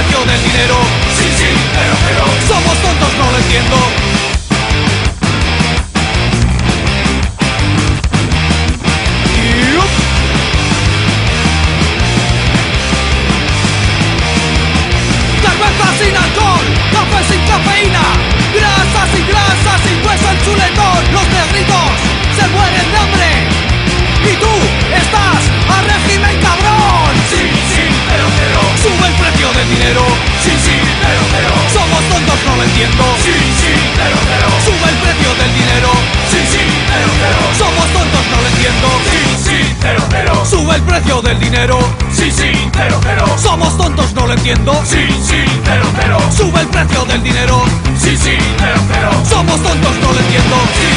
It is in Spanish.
precio del dinero. Sí, sí, pero Somos tontos, no lo entiendo. Yup. Cerveza sin alcohol, café sin cafeína, grasas y grasas y hueso en chuletón. Los negritos se mueren de hambre y tú estás a régimen, cabrón. Sí, sí, pero Sube el precio del dinero. Sí, sí, pero Somos tontos, no lo entiendo. Sí, sí, pero Sube el precio del dinero. Sí, sí, pero Somos tontos, no lo entiendo. Sí, sí, pero Sube el precio del dinero. Sí, sí, pero Somos tontos, no lo entiendo. Sí, sí, pero Sube el precio del dinero. Sí, sí, pero Somos tontos, no lo entiendo. Sí,